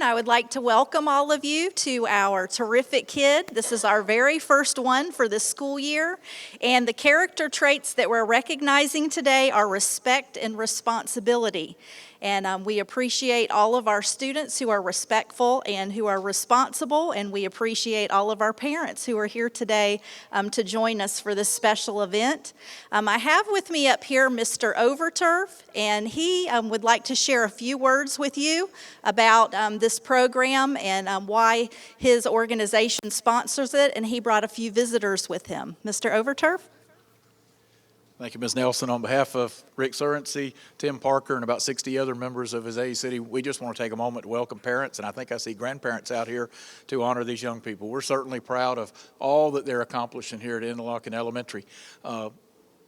I would like to welcome all of you to our Terrific Kid. This is our very first one for this school year, and the character traits that we're recognizing today are respect and responsibility. And we appreciate all of our students who are respectful and who are responsible, and we appreciate all of our parents who are here today to join us for this special event. I have with me up here Mr. Overturf, and he would like to share a few words with you about this program and why his organization sponsors it, and he brought a few visitors with him. Mr. Overturf? Thank you, Ms. Nelson. On behalf of Rick Surrency, Tim Parker, and about 60 other members of his A City, we just want to take a moment to welcome parents, and I think I see grandparents out here to honor these young people. We're certainly proud of all that they're accomplishing here at Interlachen Elementary.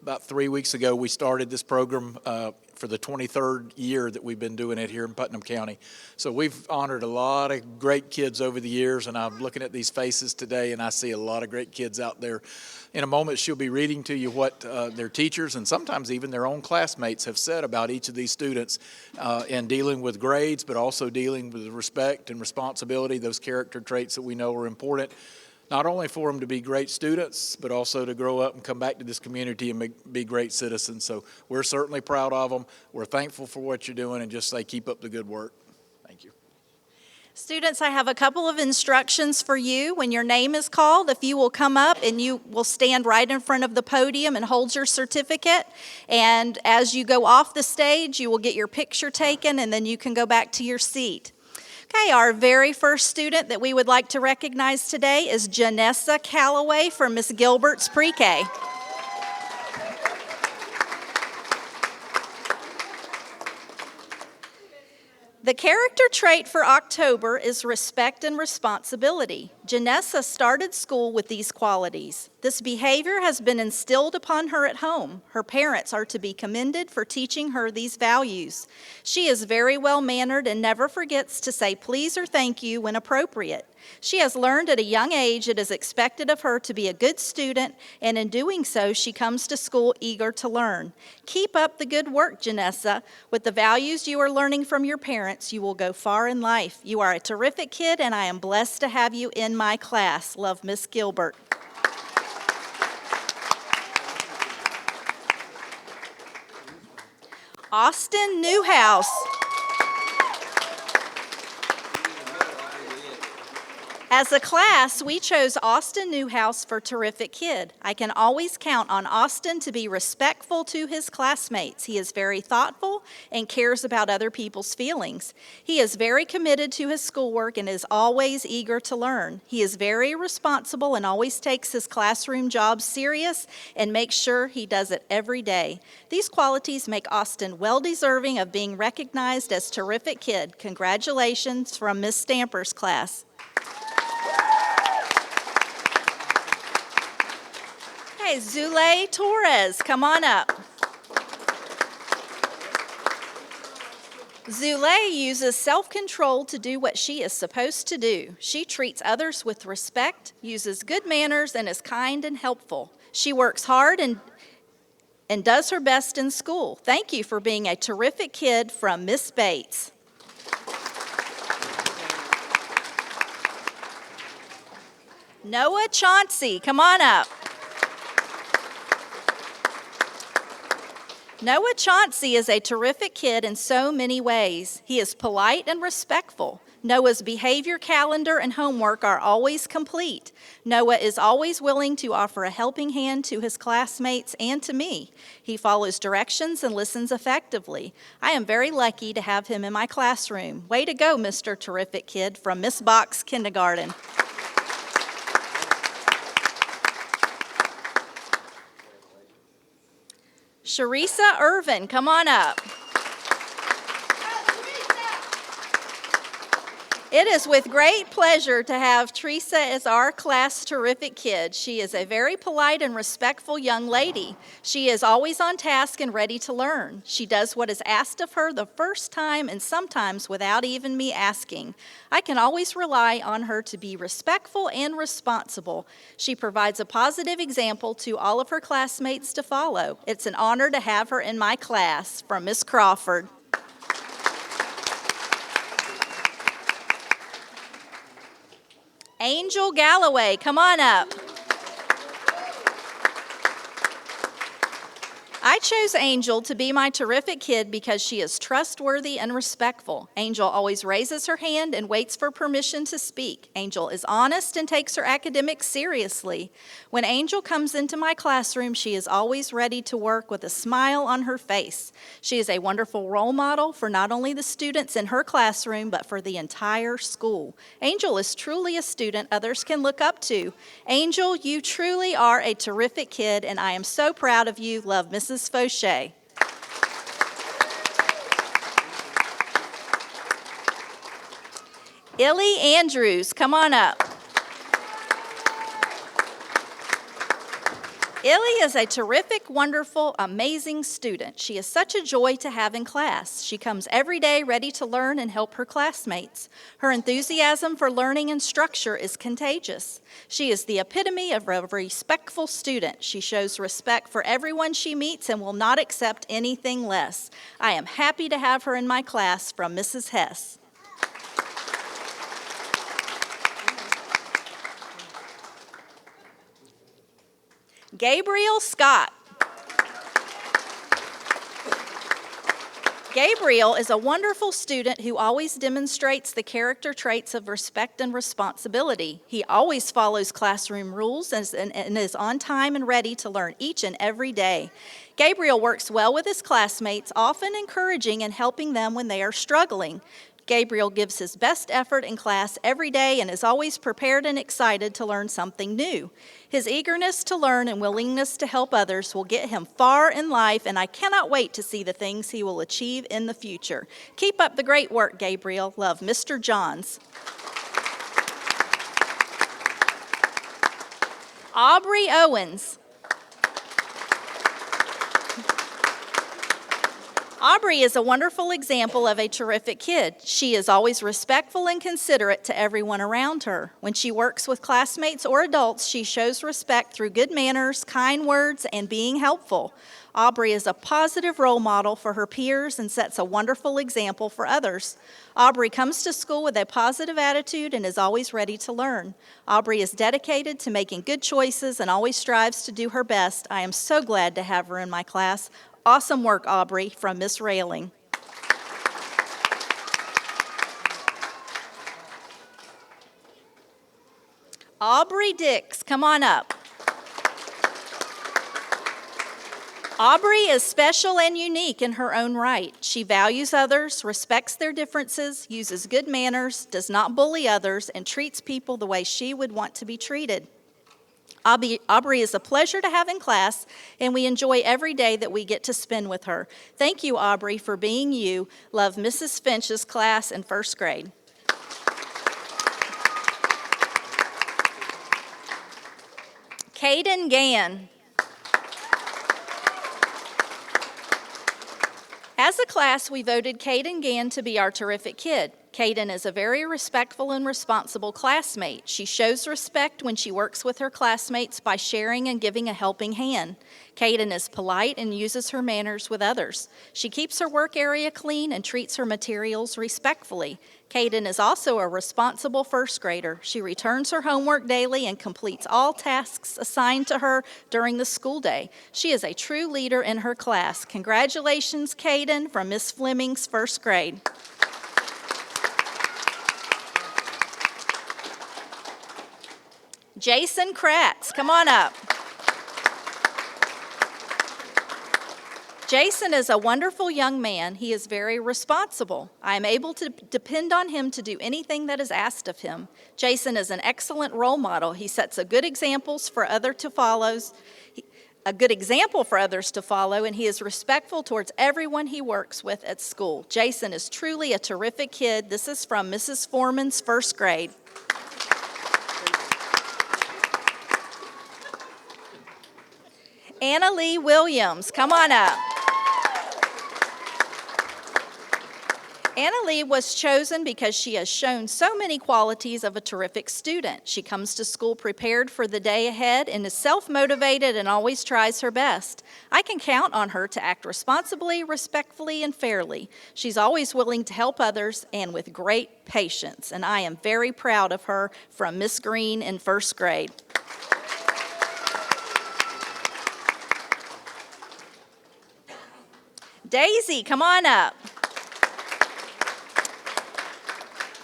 About 3 weeks ago, we started this program for the 23rd year that we've been doing it here in Putnam County. So we've honored a lot of great kids over the years, and I'm looking at these faces today, and I see a lot of great kids out there. In a moment, she'll be reading to you what their teachers and sometimes even their own classmates have said about each of these students in dealing with grades, but also dealing with respect and responsibility, those character traits that we know are important, not only for them to be great students, but also to grow up and come back to this community and be great citizens. So we're certainly proud of them. We're thankful for what you're doing, and just say keep up the good work. Thank you. Students, I have a couple of instructions for you. When your name is called, if you will come up and you will stand right in front of the podium and hold your certificate. And as you go off the stage, you will get your picture taken, and then you can go back to your seat. Okay, our very first student that we would like to recognize today is Janessa Calloway from Miss Gilbert's Pre-K. The character trait for October is respect and responsibility. Janessa started school with these qualities. This behavior has been instilled upon her at home. Her parents are to be commended for teaching her these values. She is very well-mannered and never forgets to say please or thank you when appropriate. She has learned at a young age it is expected of her to be a good student, and in doing so, she comes to school eager to learn. Keep up the good work, Janessa. With the values you are learning from your parents, you will go far in life. You are a terrific kid, and I am blessed to have you in my class. Love, Miss Gilbert. Austin Newhouse. As a class, we chose Austin Newhouse for Terrific Kid. I can always count on Austin to be respectful to his classmates. He is very thoughtful and cares about other people's feelings. He is very committed to his schoolwork and is always eager to learn. He is very responsible and always takes his classroom job serious and makes sure he does it every day. These qualities make Austin well-deserving of being recognized as Terrific Kid. Congratulations from Miss Stamper's class. Hey, Zule Torres, come on up. Zule uses self-control to do what she is supposed to do. She treats others with respect, uses good manners, and is kind and helpful. She works hard and does her best in school. Thank you for being a terrific kid from Miss Bates. Noah Chauncey, come on up. Noah Chauncey is a terrific kid in so many ways. He is polite and respectful. Noah's behavior calendar and homework are always complete. Noah is always willing to offer a helping hand to his classmates and to me. He follows directions and listens effectively. I am very lucky to have him in my classroom. Way to go, Mr. Terrific Kid from Miss Box Kindergarten. Sharisa Irvin, come on up. It is with great pleasure to have Teresa as our class terrific kid. She is a very polite and respectful young lady. She is always on task and ready to learn. She does what is asked of her the first time and sometimes without even me asking. I can always rely on her to be respectful and responsible. She provides a positive example to all of her classmates to follow. It's an honor to have her in my class. From Miss Crawford. Angel Galloway, come on up. I chose Angel to be my terrific kid because she is trustworthy and respectful. Angel always raises her hand and waits for permission to speak. Angel is honest and takes her academics seriously. When Angel comes into my classroom, she is always ready to work with a smile on her face. She is a wonderful role model for not only the students in her classroom, but for the entire school. Angel is truly a student others can look up to. Angel, you truly are a terrific kid, and I am so proud of you. Love, Mrs. Fauché. Illy Andrews, come on up. Illy is a terrific, wonderful, amazing student. She is such a joy to have in class. She comes every day ready to learn and help her classmates. Her enthusiasm for learning and structure is contagious. She is the epitome of a respectful student. She shows respect for everyone she meets and will not accept anything less. I am happy to have her in my class. From Mrs. Hess. Gabriel Scott. Gabriel is a wonderful student who always demonstrates the character traits of respect and responsibility. He always follows classroom rules and is on time and ready to learn each and every day. Gabriel works well with his classmates, often encouraging and helping them when they are struggling. Gabriel gives his best effort in class every day and is always prepared and excited to learn something new. His eagerness to learn and willingness to help others will get him far in life, and I cannot wait to see the things he will achieve in the future. Keep up the great work, Gabriel. Love, Mr. Johns. Aubrey Owens. Aubrey is a wonderful example of a terrific kid. She is always respectful and considerate to everyone around her. When she works with classmates or adults, she shows respect through good manners, kind words, and being helpful. Aubrey is a positive role model for her peers and sets a wonderful example for others. Aubrey comes to school with a positive attitude and is always ready to learn. Aubrey is dedicated to making good choices and always strives to do her best. I am so glad to have her in my class. Awesome work, Aubrey, from Miss Railing. Aubrey Dix, come on up. Aubrey is special and unique in her own right. She values others, respects their differences, uses good manners, does not bully others, and treats people the way she would want to be treated. Aubrey is a pleasure to have in class, and we enjoy every day that we get to spend with her. Thank you, Aubrey, for being you. Love, Mrs. Finch's class in first grade. Caden Gann. As a class, we voted Caden Gann to be our terrific kid. Caden is a very respectful and responsible classmate. She shows respect when she works with her classmates by sharing and giving a helping hand. Caden is polite and uses her manners with others. She keeps her work area clean and treats her materials respectfully. Caden is also a responsible first grader. She returns her homework daily and completes all tasks assigned to her during the school day. She is a true leader in her class. Congratulations, Caden, from Miss Fleming's first grade. Jason Kratz, come on up. Jason is a wonderful young man. He is very responsible. I am able to depend on him to do anything that is asked of him. Jason is an excellent role model. He sets a good example for others to follow, and he is respectful towards everyone he works with at school. Jason is truly a terrific kid. This is from Mrs. Foreman's first grade. Anna Lee Williams, come on up. Annalie was chosen because she has shown so many qualities of a terrific student. She comes to school prepared for the day ahead and is self-motivated and always tries her best. I can count on her to act responsibly, respectfully, and fairly. She's always willing to help others and with great patience, and I am very proud of her from Miss Green in first grade. Daisy, come on up.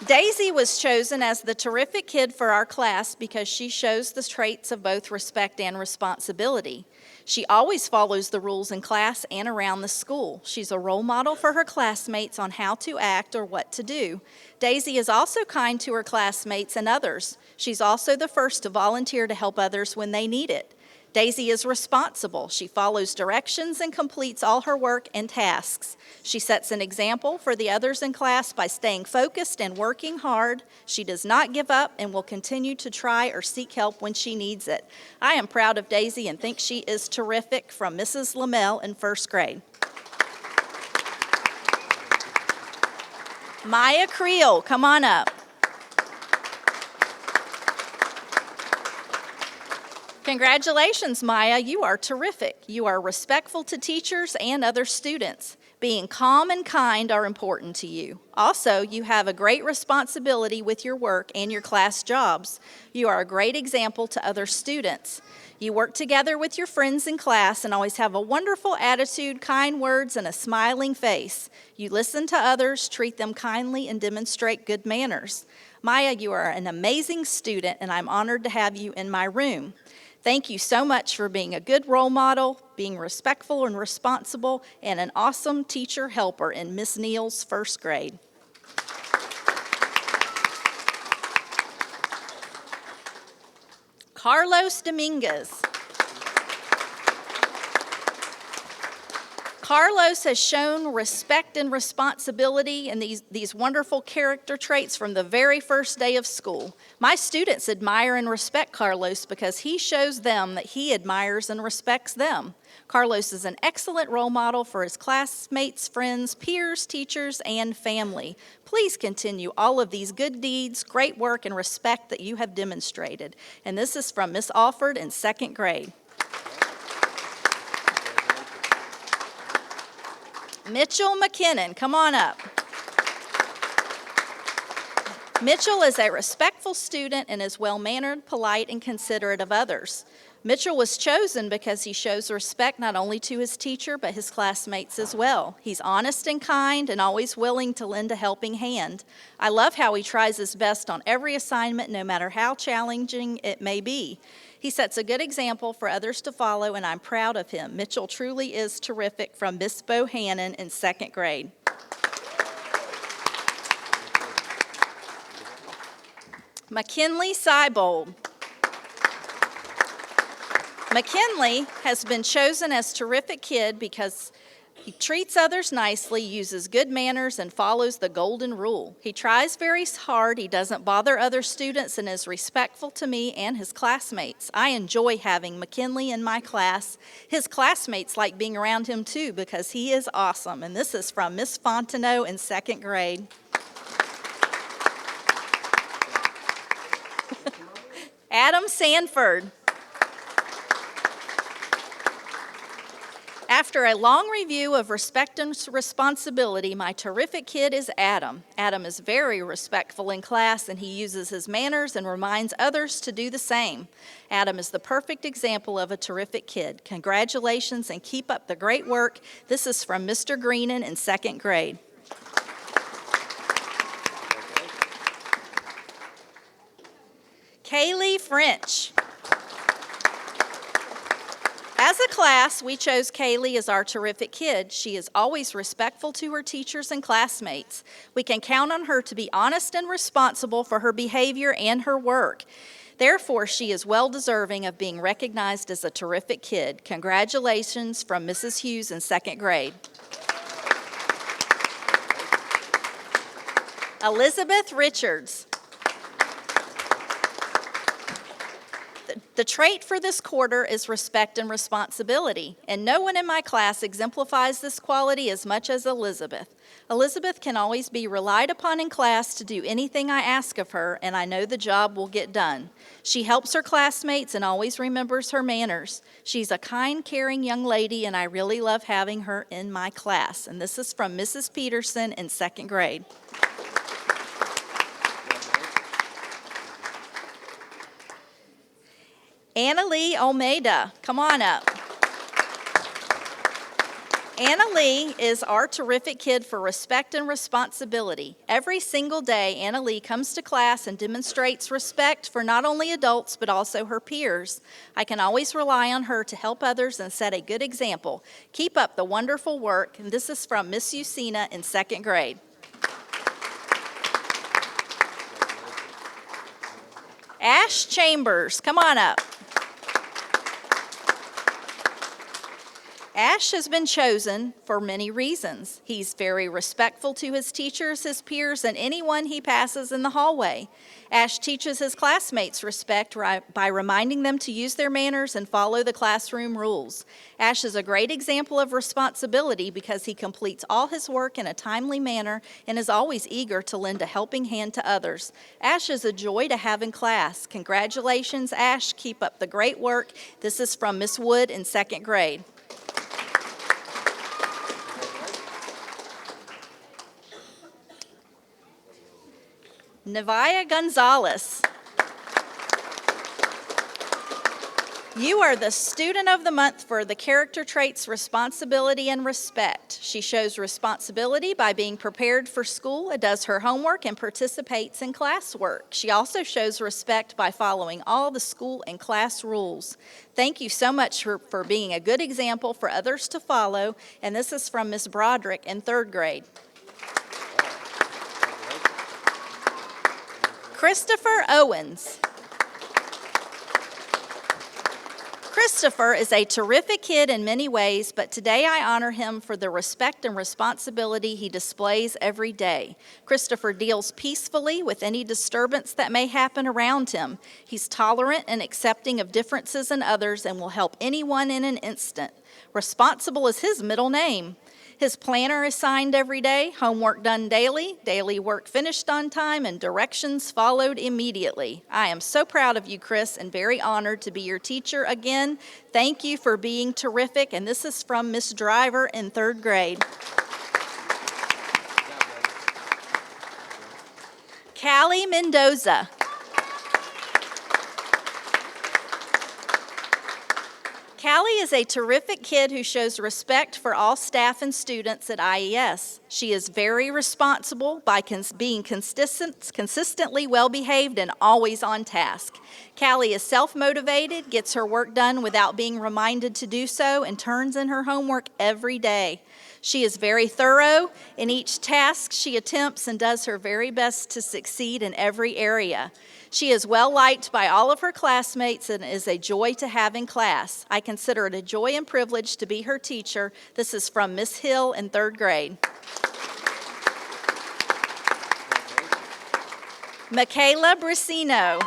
Daisy was chosen as the terrific kid for our class because she shows the traits of both respect and responsibility. She always follows the rules in class and around the school. She's a role model for her classmates on how to act or what to do. Daisy is also kind to her classmates and others. She's also the first to volunteer to help others when they need it. Daisy is responsible. She follows directions and completes all her work and tasks. She sets an example for the others in class by staying focused and working hard. She does not give up and will continue to try or seek help when she needs it. I am proud of Daisy and think she is terrific from Mrs. Lamel in first grade. Maya Creel, come on up. Congratulations, Maya. You are terrific. You are respectful to teachers and other students. Being calm and kind are important to you. Also, you have a great responsibility with your work and your class jobs. You are a great example to other students. You work together with your friends in class and always have a wonderful attitude, kind words, and a smiling face. You listen to others, treat them kindly, and demonstrate good manners. Maya, you are an amazing student, and I'm honored to have you in my room. Thank you so much for being a good role model, being respectful and responsible, and an awesome teacher helper in Miss Neal's first grade. Carlos Dominguez. Carlos has shown respect and responsibility and these wonderful character traits from the very first day of school. My students admire and respect Carlos because he shows them that he admires and respects them. Carlos is an excellent role model for his classmates, friends, peers, teachers, and family. Please continue all of these good deeds, great work, and respect that you have demonstrated. And this is from Miss Alford in second grade. Mitchell McKinnon, come on up. Mitchell is a respectful student and is well-mannered, polite, and considerate of others. Mitchell was chosen because he shows respect not only to his teacher, but his classmates as well. He's honest and kind and always willing to lend a helping hand. I love how he tries his best on every assignment, no matter how challenging it may be. He sets a good example for others to follow, and I'm proud of him. Mitchell truly is terrific from Miss Bohannon in second grade. McKinley Seibold. McKinley has been chosen as terrific kid because he treats others nicely, uses good manners, and follows the golden rule. He tries very hard, he doesn't bother other students, and is respectful to me and his classmates. I enjoy having McKinley in my class. His classmates like being around him too because he is awesome. And this is from Miss Fontenot in second grade. Adam Sanford. After a long review of respect and responsibility, my terrific kid is Adam. Adam is very respectful in class, and he uses his manners and reminds others to do the same. Adam is the perfect example of a terrific kid. Congratulations and keep up the great work. This is from Mr. Greenan in second grade. Kaylee French. As a class, we chose Kaylee as our terrific kid. She is always respectful to her teachers and classmates. We can count on her to be honest and responsible for her behavior and her work. Therefore, she is well deserving of being recognized as a terrific kid. Congratulations from Mrs. Hughes in second grade. Elizabeth Richards. The trait for this quarter is respect and responsibility, and no one in my class exemplifies this quality as much as Elizabeth. Elizabeth can always be relied upon in class to do anything I ask of her, and I know the job will get done. She helps her classmates and always remembers her manners. She's a kind, caring young lady, and I really love having her in my class. And this is from Mrs. Peterson in second grade. Anna Lee Almeida, come on up. Anna Lee is our terrific kid for respect and responsibility. Every single day, Anna Lee comes to class and demonstrates respect for not only adults but also her peers. I can always rely on her to help others and set a good example. Keep up the wonderful work. And this is from Miss Usina in second grade. Ash Chambers, come on up. Ash has been chosen for many reasons. He's very respectful to his teachers, his peers, and anyone he passes in the hallway. Ash teaches his classmates respect by reminding them to use their manners and follow the classroom rules. Ash is a great example of responsibility because he completes all his work in a timely manner and is always eager to lend a helping hand to others. Ash is a joy to have in class. Congratulations, Ash. Keep up the great work. This is from Miss Wood in second grade. Nevia Gonzalez. You are the student of the month for the character traits responsibility and respect. She shows responsibility by being prepared for school, does her homework, and participates in classwork. She also shows respect by following all the school and class rules. Thank you so much for being a good example for others to follow. And this is from Miss Broderick in third grade. Christopher Owens. Christopher is a terrific kid in many ways, but today I honor him for the respect and responsibility he displays every day. Christopher deals peacefully with any disturbance that may happen around him. He's tolerant and accepting of differences in others and will help anyone in an instant. Responsible is his middle name. His planner is signed every day, homework done daily, daily work finished on time, and directions followed immediately. I am so proud of you, Chris, and very honored to be your teacher again. Thank you for being terrific, and this is from Miss Driver in third grade. Callie Mendoza. Callie is a terrific kid who shows respect for all staff and students at IES. She is very responsible by being consistently well-behaved and always on task. Callie is self-motivated, gets her work done without being reminded to do so, and turns in her homework every day. She is very thorough in each task she attempts and does her very best to succeed in every area. She is well-liked by all of her classmates and is a joy to have in class. I consider it a joy and privilege to be her teacher. This is from Miss Hill in third grade. Michaela Brissino.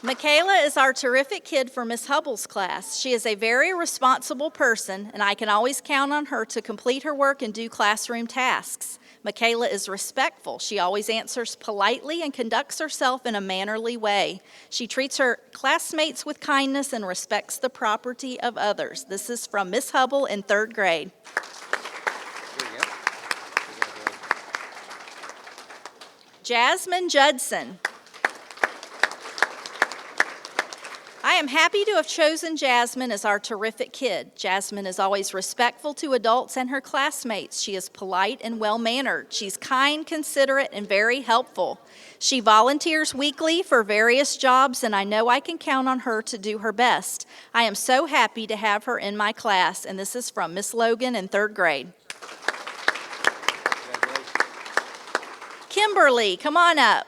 Michaela is our terrific kid for Miss Hubble's class. She is a very responsible person, and I can always count on her to complete her work and do classroom tasks. Michaela is respectful. She always answers politely and conducts herself in a mannerly way. She treats her classmates with kindness and respects the property of others. This is from Miss Hubble in third grade. Jasmine Judson. I am happy to have chosen Jasmine as our terrific kid. Jasmine is always respectful to adults and her classmates. She is polite and well-mannered. She's kind, considerate, and very helpful. She volunteers weekly for various jobs, and I know I can count on her to do her best. I am so happy to have her in my class, and this is from Miss Logan in third grade. Kimberly, come on up.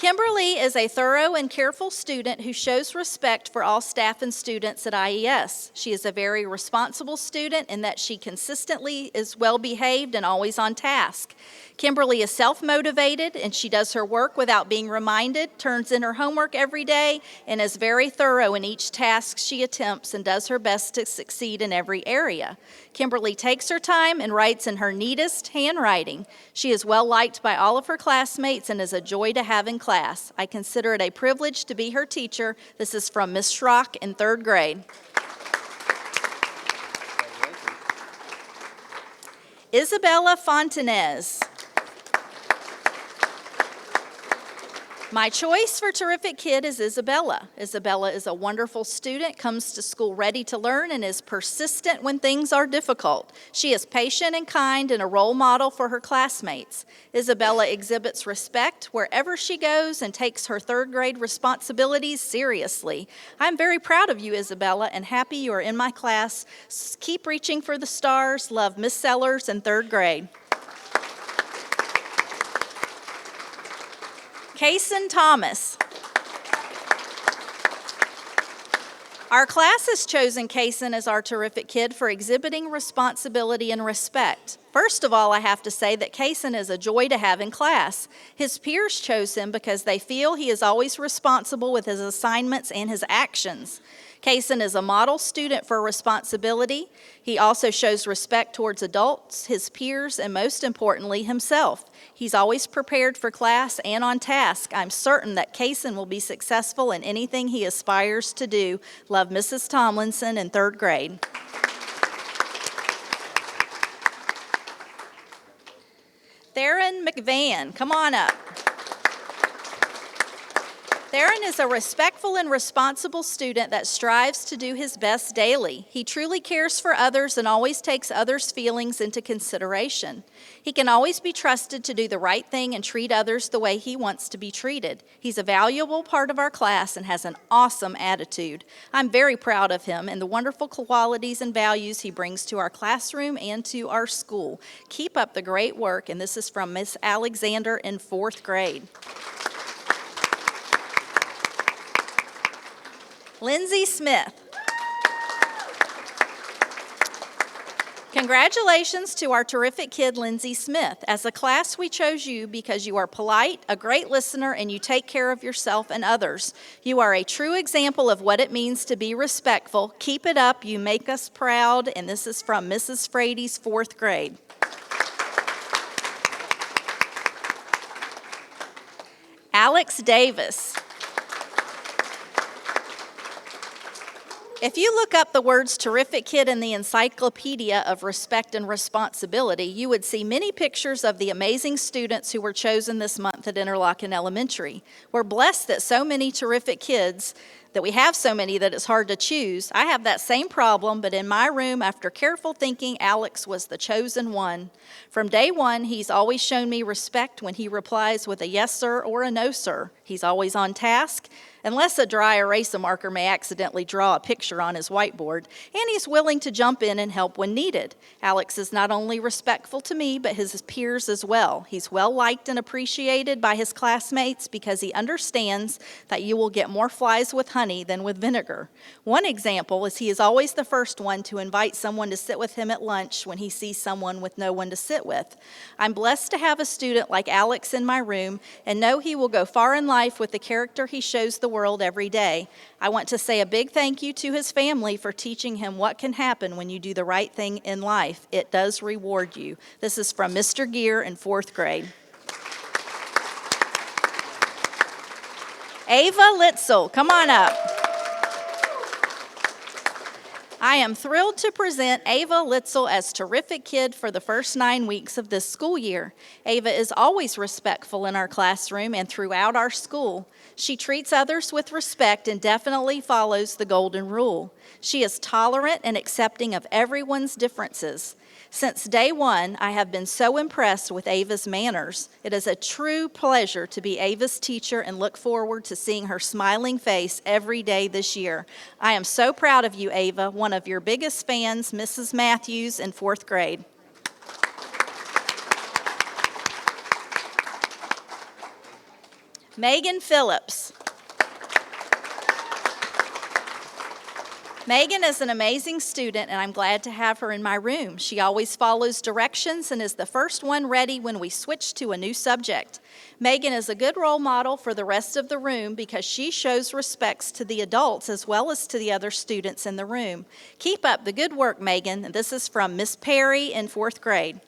Kimberly is a thorough and careful student who shows respect for all staff and students at IES. She is a very responsible student in that she consistently is well behaved and always on task. Kimberly is self-motivated and she does her work without being reminded, turns in her homework every day, and is very thorough in each task she attempts and does her best to succeed in every area. Kimberly takes her time and writes in her neatest handwriting. She is well liked by all of her classmates and is a joy to have in class. I consider it a privilege to be her teacher. This is from Miss Schrock in 3rd grade. Isabella Fontanez. My choice for terrific kid is Isabella. Isabella is a wonderful student, comes to school ready to learn, and is persistent when things are difficult. She is patient and kind and a role model for her classmates. Isabella exhibits respect wherever she goes and takes her 3rd grade responsibilities seriously. I'm very proud of you, Isabella, and happy you are in my class. Keep reaching for the stars. Love, Miss Sellers in 3rd grade. Kaysen Thomas. Our class has chosen Kaysen as our terrific kid for exhibiting responsibility and respect. First of all, I have to say that Kaysen is a joy to have in class. His peers chose him because they feel he is always responsible with his assignments and his actions. Kaysen is a model student for responsibility. He also shows respect towards adults, his peers, and most importantly, himself. He's always prepared for class and on task. I'm certain that Kaysen will be successful in anything he aspires to do. Love, Mrs. Tomlinson in 3rd grade. Theron McVan, come on up. Theron is a respectful and responsible student that strives to do his best daily. He truly cares for others and always takes others' feelings into consideration. He can always be trusted to do the right thing and treat others the way he wants to be treated. He's a valuable part of our class and has an awesome attitude. I'm very proud of him and the wonderful qualities and values he brings to our classroom and to our school. Keep up the great work, and this is from Miss Alexander in 4th grade. Lindsay Smith. Congratulations to our terrific kid, Lindsay Smith. As a class, we chose you because you are polite, a great listener, and you take care of yourself and others. You are a true example of what it means to be respectful. Keep it up. You make us proud. And this is from Mrs. Frady's 4th grade. Alex Davis. If you look up the words terrific kid in the Encyclopedia of Respect and Responsibility, you would see many pictures of the amazing students who were chosen this month at Interlachen Elementary. We're blessed that so many terrific kids, that we have so many that it's hard to choose. I have that same problem, but in my room, after careful thinking, Alex was the chosen one. From day one, he's always shown me respect when he replies with a yes, sir, or a no, sir. He's always on task, unless a dry eraser marker may accidentally draw a picture on his whiteboard, and he's willing to jump in and help when needed. Alex is not only respectful to me, but his peers as well. He's well liked and appreciated by his classmates because he understands that you will get more flies with honey than with vinegar. One example is he is always the first one to invite someone to sit with him at lunch when he sees someone with no one to sit with. I'm blessed to have a student like Alex in my room and know he will go far in life with the character he shows the world every day. I want to say a big thank you to his family for teaching him what can happen when you do the right thing in life. It does reward you. This is from Mr. Gear in 4th grade. Ava Litzel, come on up. I am thrilled to present Ava Litzel as terrific kid for the first 9 weeks of this school year. Ava is always respectful in our classroom and throughout our school. She treats others with respect and definitely follows the golden rule. She is tolerant and accepting of everyone's differences. Since day one, I have been so impressed with Ava's manners. It is a true pleasure to be Ava's teacher and look forward to seeing her smiling face every day this year. I am so proud of you, Ava, one of your biggest fans, Mrs. Matthews in 4th grade. Megan Phillips. Megan is an amazing student, and I'm glad to have her in my room. She always follows directions and is the first one ready when we switch to a new subject. Megan is a good role model for the rest of the room because she shows respects to the adults as well as to the other students in the room. Keep up the good work, Megan. And this is from Miss Perry in 4th grade.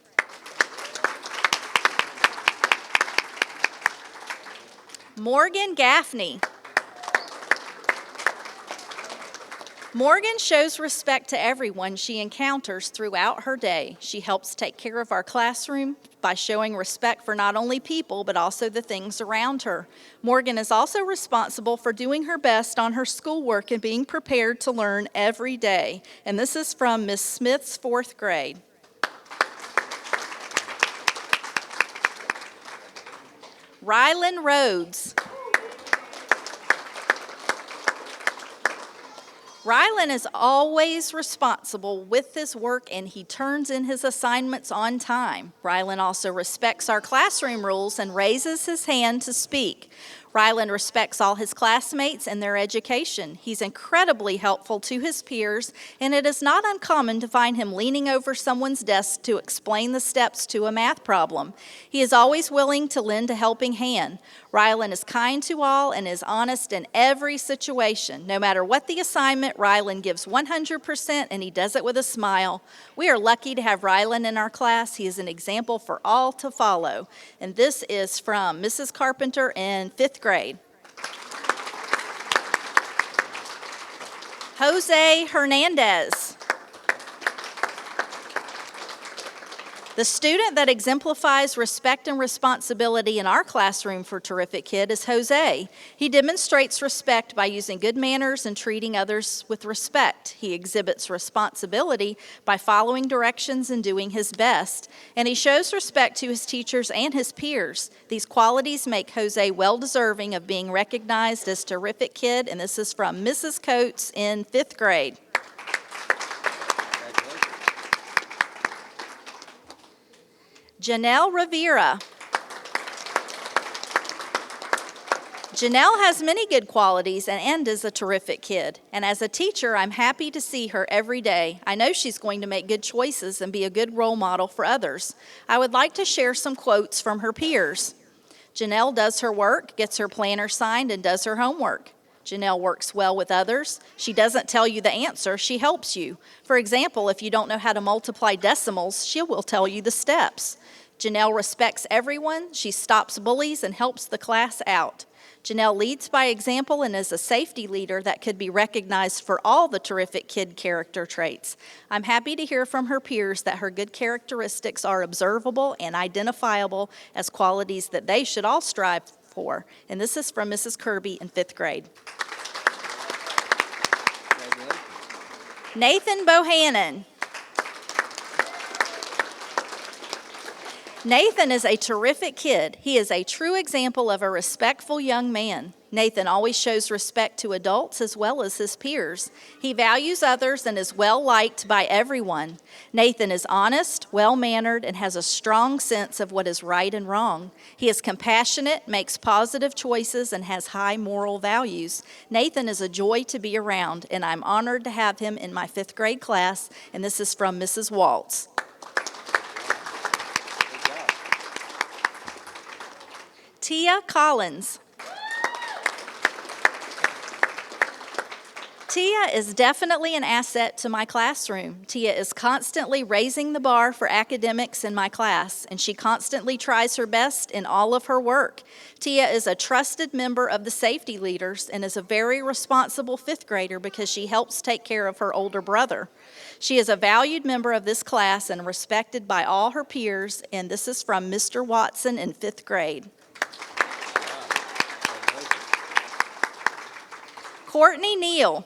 Morgan Gaffney. Morgan shows respect to everyone she encounters throughout her day. She helps take care of our classroom by showing respect for not only people, but also the things around her. Morgan is also responsible for doing her best on her schoolwork and being prepared to learn every day. And this is from Miss Smith's 4th grade. Rylan Rhodes. Rylan is always responsible with his work and he turns in his assignments on time. Rylan also respects our classroom rules and raises his hand to speak. Rylan respects all his classmates and their education. He's incredibly helpful to his peers, and it is not uncommon to find him leaning over someone's desk to explain the steps to a math problem. He is always willing to lend a helping hand. Rylan is kind to all and is honest in every situation. No matter what the assignment, Rylan gives 100% and he does it with a smile. We are lucky to have Rylan in our class. He is an example for all to follow. And this is from Mrs. Carpenter in 5th grade. Jose Hernandez. The student that exemplifies respect and responsibility in our classroom for Terrific Kid is Jose. He demonstrates respect by using good manners and treating others with respect. He exhibits responsibility by following directions and doing his best. And he shows respect to his teachers and his peers. These qualities make Jose well-deserving of being recognized as Terrific Kid, and this is from Mrs. Coates in 5th grade. Janelle Rivera. Janelle has many good qualities and is a terrific kid. And as a teacher, I'm happy to see her every day. I know she's going to make good choices and be a good role model for others. I would like to share some quotes from her peers. Janelle does her work, gets her planner signed, and does her homework. Janelle works well with others. She doesn't tell you the answer, she helps you. For example, if you don't know how to multiply decimals, she will tell you the steps. Janelle respects everyone, she stops bullies and helps the class out. Janelle leads by example and is a safety leader that could be recognized for all the Terrific Kid character traits. I'm happy to hear from her peers that her good characteristics are observable and identifiable as qualities that they should all strive for. And this is from Mrs. Kirby in 5th grade. Nathan Bohannon. Nathan is a terrific kid. He is a true example of a respectful young man. Nathan always shows respect to adults as well as his peers. He values others and is well-liked by everyone. Nathan is honest, well-mannered, and has a strong sense of what is right and wrong. He is compassionate, makes positive choices, and has high moral values. Nathan is a joy to be around, and I'm honored to have him in my 5th grade class, and this is from Mrs. Waltz. Tia Collins. Tia is definitely an asset to my classroom. Tia is constantly raising the bar for academics in my class, and she constantly tries her best in all of her work. Tia is a trusted member of the safety leaders and is a very responsible 5th grader because she helps take care of her older brother. She is a valued member of this class and respected by all her peers, and this is from Mr. Watson in 5th grade. Courtney Neal.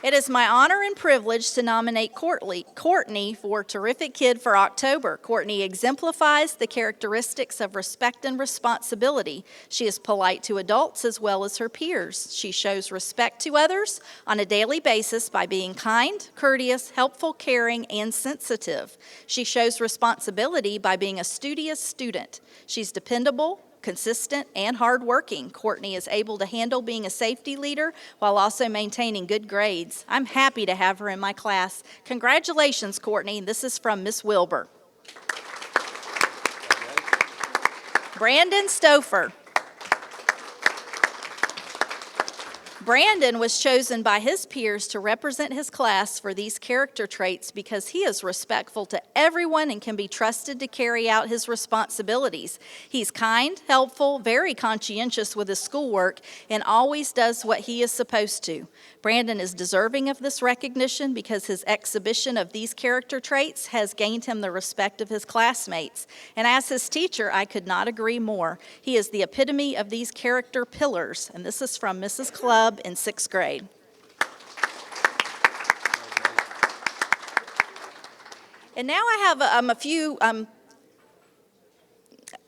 It is my honor and privilege to nominate Courtney for Terrific Kid for October. Courtney exemplifies the characteristics of respect and responsibility. She is polite to adults as well as her peers. She shows respect to others on a daily basis by being kind, courteous, helpful, caring, and sensitive. She shows responsibility by being a studious student. She's dependable, consistent, and hardworking. Courtney is able to handle being a safety leader while also maintaining good grades. I'm happy to have her in my class. Congratulations, Courtney. This is from Miss Wilbur. Brandon Stouffer. Brandon was chosen by his peers to represent his class for these character traits because he is respectful to everyone and can be trusted to carry out his responsibilities. He's kind, helpful, very conscientious with his schoolwork, and always does what he is supposed to. Brandon is deserving of this recognition because his exhibition of these character traits has gained him the respect of his classmates. And as his teacher, I could not agree more. He is the epitome of these character pillars, and this is from Mrs. Clubb in 6th grade. And now I have a few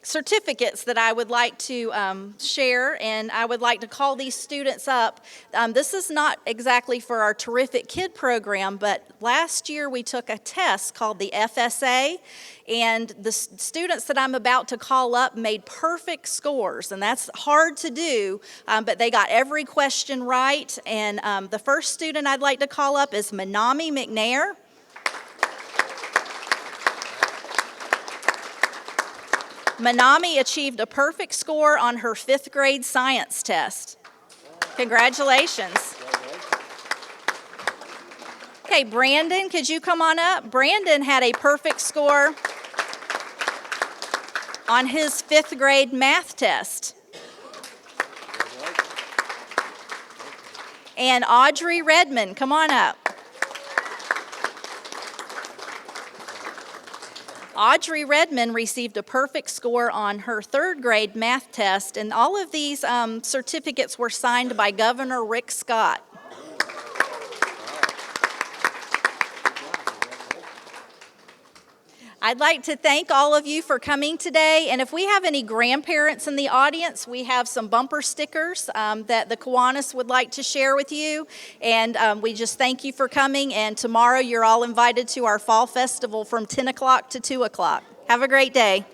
certificates that I would like to share, and I would like to call these students up. This is not exactly for our Terrific Kid program, but last year we took a test called the FSA, and the students that I'm about to call up made perfect scores, and that's hard to do, but they got every question right. And the first student I'd like to call up is Manami McNair. Manami achieved a perfect score on her 5th grade science test. Congratulations. Okay, Brandon, could you come on up? Brandon had a perfect score on his 5th grade math test. And Audrey Redmond, come on up. Audrey Redmond received a perfect score on her 3rd grade math test, and all of these certificates were signed by Governor Rick Scott. I'd like to thank all of you for coming today, and if we have any grandparents in the audience, we have some bumper stickers that the Kiwanis would like to share with you, and we just thank you for coming, and tomorrow you're all invited to our Fall Festival from 10 o'clock to 2 o'clock. Have a great day.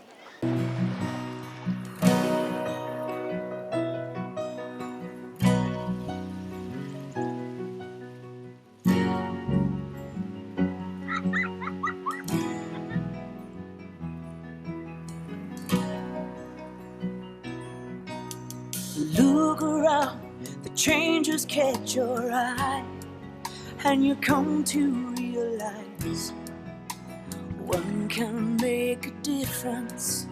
Look around, the changes catch your eye, and you come to realize one can make a difference.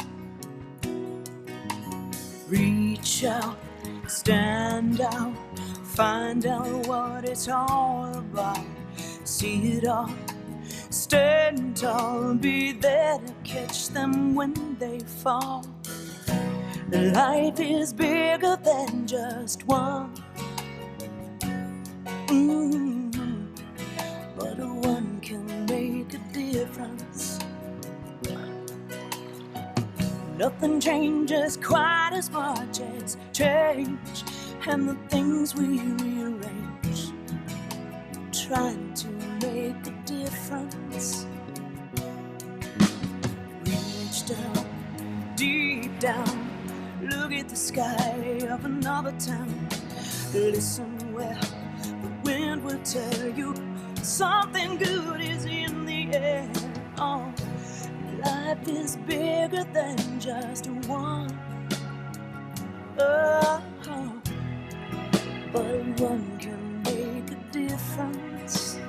Reach out, stand out, find out what it's all about. See it all, stand tall, be there to catch them when they fall. Life is bigger than just one, but one can make a difference. Nothing changes quite as much as change, and the things we rearrange, trying to make a difference. Reach down, deep down, look at the sky of another town. Listen well, the wind will tell you something good is in the air. Oh, life is bigger than just one. Oh, but one can make a difference.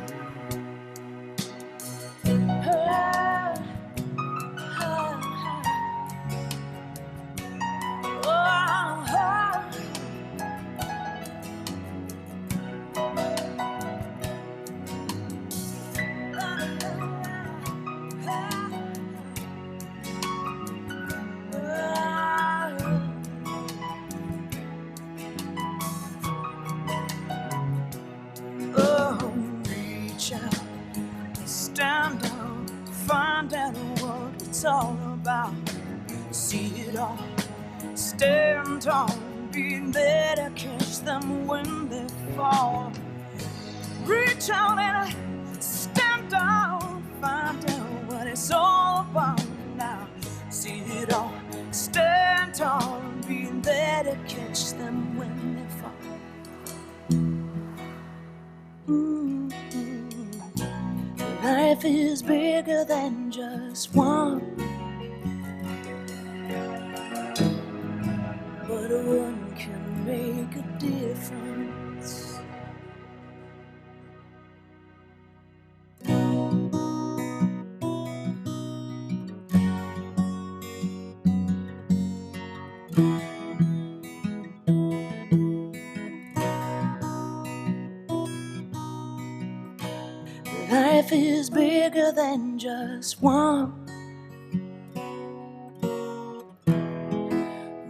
Oh, it's all about. See it all, stand tall, be there to catch them when they fall. Reach out and stand down, find out what it's all about now. See it all, stand tall, be there to catch them when they fall. Life is bigger than just one, but one can make a difference. Life is bigger than just one,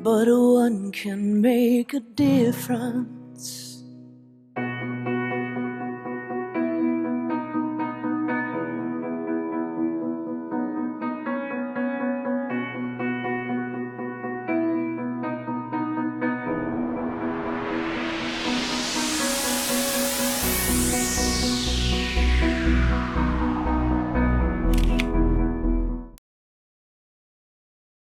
but one can make a difference.